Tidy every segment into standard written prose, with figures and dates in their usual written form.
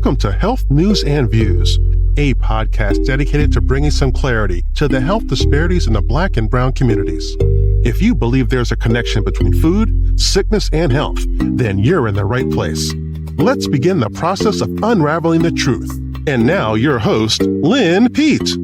Welcome to Health News and Views, a podcast dedicated to bringing some clarity to the health disparities in the Black and Brown communities. If you believe there's a connection between food, sickness, and health, then you're in the right place. Let's begin the process of unraveling the truth. And now, your host, Lynn Pete.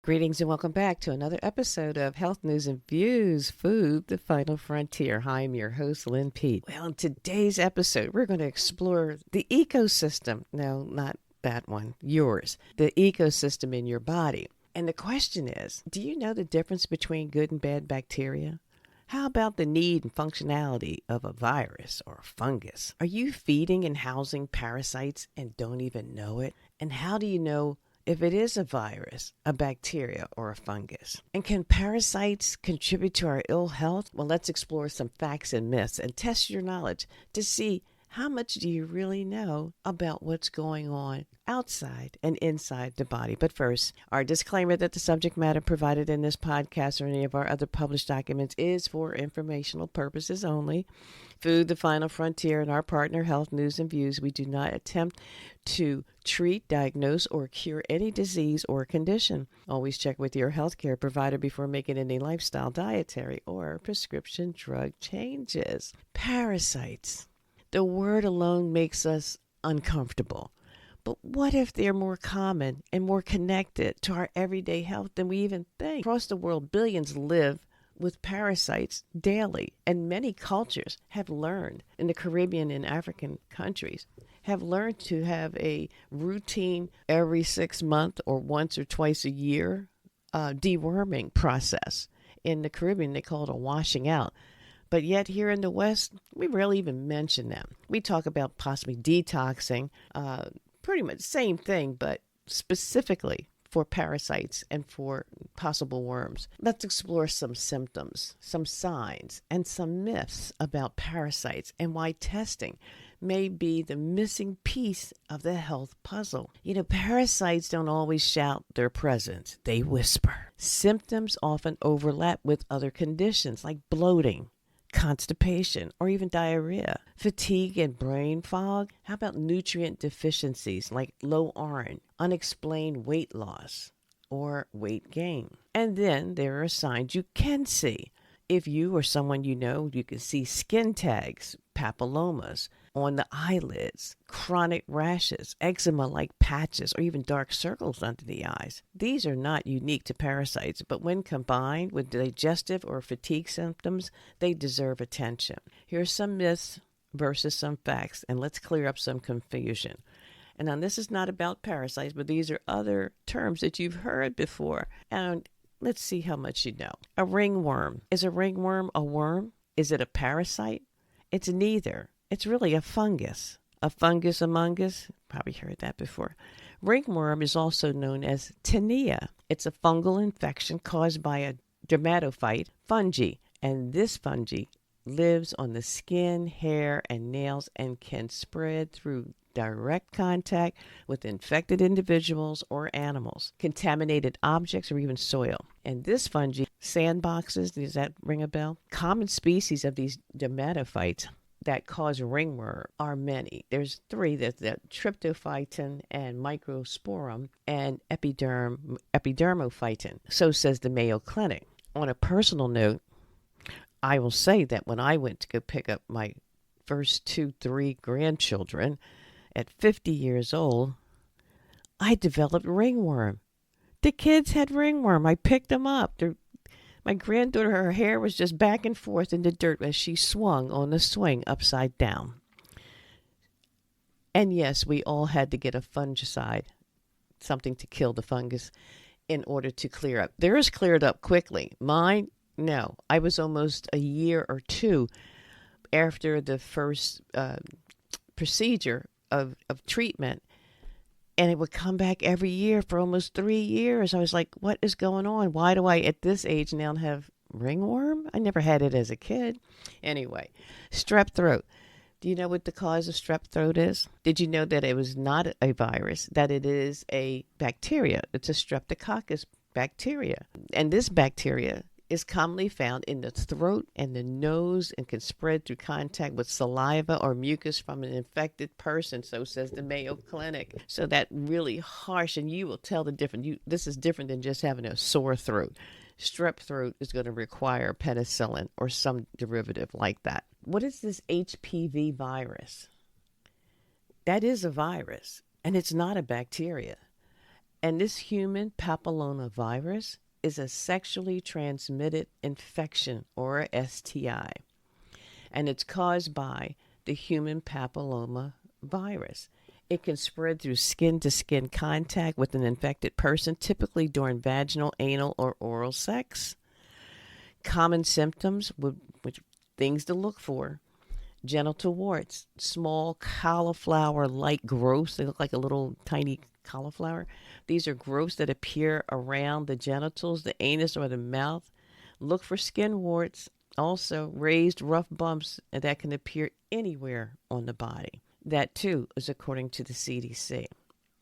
Greetings and welcome back to another episode of Health News and Views, Food, the Final Frontier. Hi, I'm your host, Lynn Pete. Well, in today's episode, we're going to explore the ecosystem. No, not that one, yours. The ecosystem in your body. And the question is, do you know the difference between good and bad bacteria? How about the need and functionality of a virus or a fungus? Are you feeding and housing parasites and don't even know it? And how do you know if it is a virus, a bacteria, or a fungus? And can parasites contribute to our ill health? Well, let's explore some facts and myths and test your knowledge to see how much do you really know about what's going on outside and inside the body. But first, our disclaimer that the subject matter provided in this podcast or any of our other published documents is for informational purposes only. Food, the Final Frontier, and our partner, Health News and Views, we do not attempt to treat, diagnose, or cure any disease or condition. Always check with your healthcare provider before making any lifestyle, dietary, or prescription drug changes. Parasites. The word alone makes us uncomfortable. But what if they're more common and more connected to our everyday health than we even think? Across the world, billions live with parasites daily, and many cultures have learned, in the Caribbean and African countries, have learned to have a routine every 6 months or once or twice a year deworming process. In the Caribbean, they call it a washing out. But yet here in the West, we rarely even mention them. We talk about possibly detoxing, pretty much the same thing, but specifically for parasites and for possible worms. Let's explore some symptoms, some signs, and some myths about parasites and why testing may be the missing piece of the health puzzle. You know, parasites don't always shout their presence. They whisper. Symptoms often overlap with other conditions like bloating, constipation, or even diarrhea, fatigue and brain fog. How about nutrient deficiencies like low iron, unexplained weight loss, or weight gain? And then there are signs you can see. If you or someone you know, you can see skin tags, papillomas on the eyelids, chronic rashes, eczema-like patches, or even dark circles under the eyes. These are not unique to parasites, but when combined with digestive or fatigue symptoms, they deserve attention. Here are some myths versus some facts, and let's clear up some confusion. And now this is not about parasites, but these are other terms that you've heard before. And let's see how much you know. A ringworm. Is a ringworm a worm? Is it a parasite? It's neither. It's really a fungus. A fungus among us? Probably heard that before. Ringworm is also known as tinea. It's a fungal infection caused by a dermatophyte fungi. And this fungi lives on the skin, hair, and nails and can spread through direct contact with infected individuals or animals, contaminated objects, or even soil. And this fungi, sandboxes, does that ring a bell? Common species of these dermatophytes that cause ringworm are many. There's three. There's the tryptophyton and microsporum and epidermophyton. So says the Mayo Clinic. On a personal note, I will say that when I went to go pick up my first 2-3 grandchildren at 50 years old, I developed ringworm. The kids had ringworm. I picked them up. My granddaughter, her hair was just back and forth in the dirt as she swung on the swing upside down. And yes, we all had to get a fungicide, something to kill the fungus, in order to clear up. Theirs cleared up quickly. Mine, no. I was almost a year or two after the first procedure of treatment, and it would come back every year for almost 3 years. I was like, what is going on? Why do I, at this age now, have ringworm? I never had it as a kid. Anyway, strep throat. Do you know what the cause of strep throat is? Did you know that it was not a virus, that it is a bacteria? It's a streptococcus bacteria. And this bacteria is commonly found in the throat and the nose and can spread through contact with saliva or mucus from an infected person, so says the Mayo Clinic. So that really harsh, and you will tell the difference. This is different than just having a sore throat. Strep throat is going to require penicillin or some derivative like that. What is this HPV virus? That is a virus, and it's not a bacteria. And this human papillomavirus is a sexually transmitted infection, or a STI, and it's caused by the human papilloma virus. It can spread through skin-to-skin contact with an infected person, typically during vaginal, anal, or oral sex. Common symptoms, which things to look for: genital warts, small cauliflower-like growths. They look like a little tiny cauliflower. These are growths that appear around the genitals, the anus, or the mouth. Look for skin warts. Also, raised rough bumps that can appear anywhere on the body. That, too, is according to the CDC.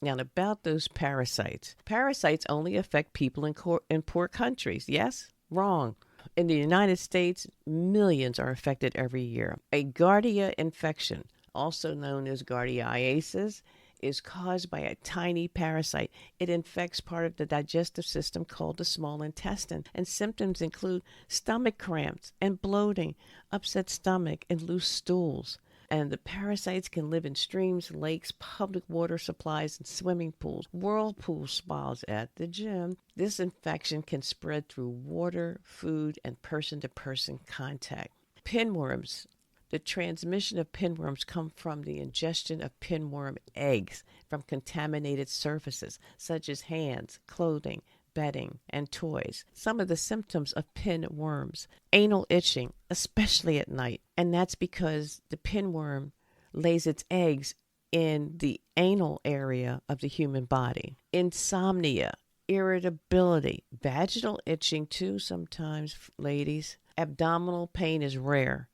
Now, about those parasites. Parasites only affect people in poor countries. Yes? Wrong. In the United States, millions are affected every year. A Giardia infection, also known as Giardiasis, is caused by a tiny parasite. It infects part of the digestive system called the small intestine, and symptoms include stomach cramps and bloating, upset stomach, and loose stools. And the parasites can live in streams, lakes, public water supplies, and swimming pools, whirlpool spas at the gym. This infection can spread through water, food, and person-to-person contact. Pinworms. The transmission of pinworms come from the ingestion of pinworm eggs from contaminated surfaces, such as hands, clothing, bedding, and toys. Some of the symptoms of pinworms: anal itching, especially at night, and that's because the pinworm lays its eggs in the anal area of the human body. Insomnia, irritability, vaginal itching too sometimes, ladies. Abdominal pain is rare.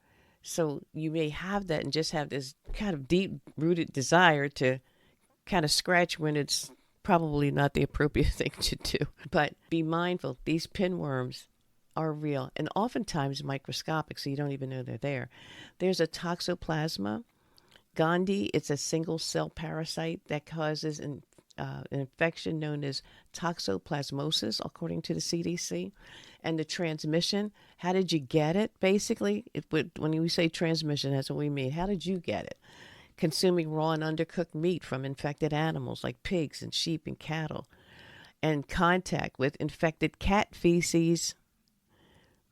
So you may have that and just have this kind of deep-rooted desire to kind of scratch when it's probably not the appropriate thing to do. But be mindful, these pinworms are real and oftentimes microscopic, so you don't even know they're there. There's a Toxoplasma gondii. It's a single-cell parasite that causes an infection known as toxoplasmosis, according to the CDC. And the transmission, how did you get it? Basically, when we say transmission, that's what we mean. How did you get it? Consuming raw and undercooked meat from infected animals like pigs and sheep and cattle, and contact with infected cat feces.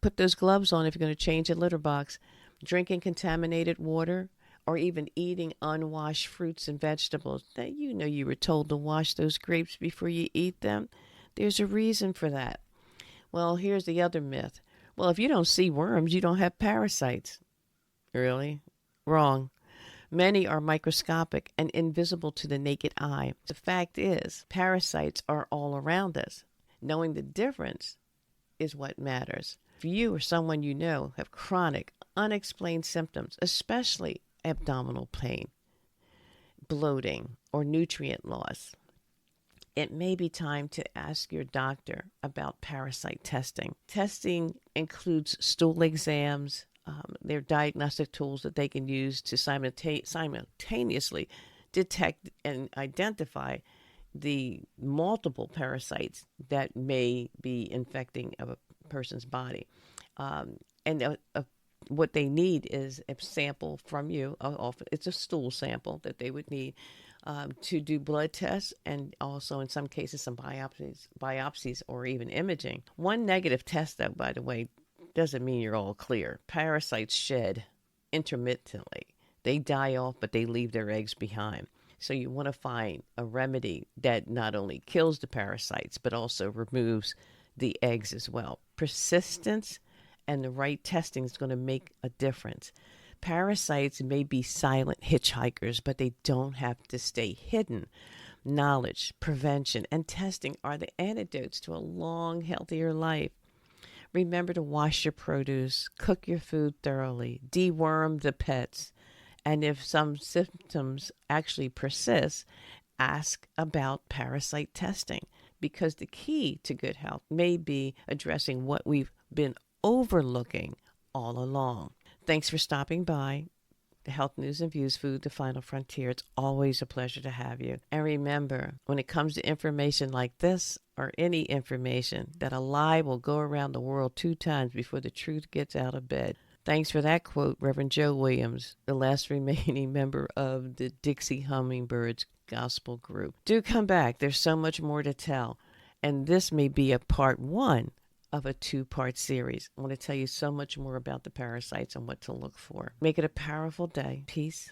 Put those gloves on if you're going to change a litter box. Drinking contaminated water, or even eating unwashed fruits and vegetables. Now, you know you were told to wash those grapes before you eat them. There's a reason for that. Well, here's the other myth. Well, if you don't see worms, you don't have parasites. Really? Wrong. Many are microscopic and invisible to the naked eye. The fact is, parasites are all around us. Knowing the difference is what matters. If you or someone you know have chronic, unexplained symptoms, especially abdominal pain, bloating, or nutrient loss, it may be time to ask your doctor about parasite testing. Testing includes stool exams. They're diagnostic tools that they can use to simultaneously detect and identify the multiple parasites that may be infecting a person's body. What they need is a sample from you. Often it's a stool sample that they would need to do blood tests, and also in some cases some biopsies or even imaging. One negative test, though, by the way, doesn't mean you're all clear. Parasites shed intermittently. They die off, but they leave their eggs behind. So you want to find a remedy that not only kills the parasites, but also removes the eggs as well. Persistence and the right testing is going to make a difference. Parasites may be silent hitchhikers, but they don't have to stay hidden. Knowledge, prevention, and testing are the antidotes to a long, healthier life. Remember to wash your produce, cook your food thoroughly, deworm the pets, and if some symptoms actually persist, ask about parasite testing, because the key to good health may be addressing what we've been overlooking all along. Thanks for stopping by. The Health News and Views, Food, the Final Frontier. It's always a pleasure to have you. And remember, when it comes to information like this or any information, that a lie will go around the world 2 times before the truth gets out of bed. Thanks for that quote, Reverend Joe Williams, the last remaining member of the Dixie Hummingbirds Gospel Group. Do come back. There's so much more to tell. And this may be a part 1 of a 2-part series. I want to tell you so much more about the parasites and what to look for. Make it a powerful day. Peace.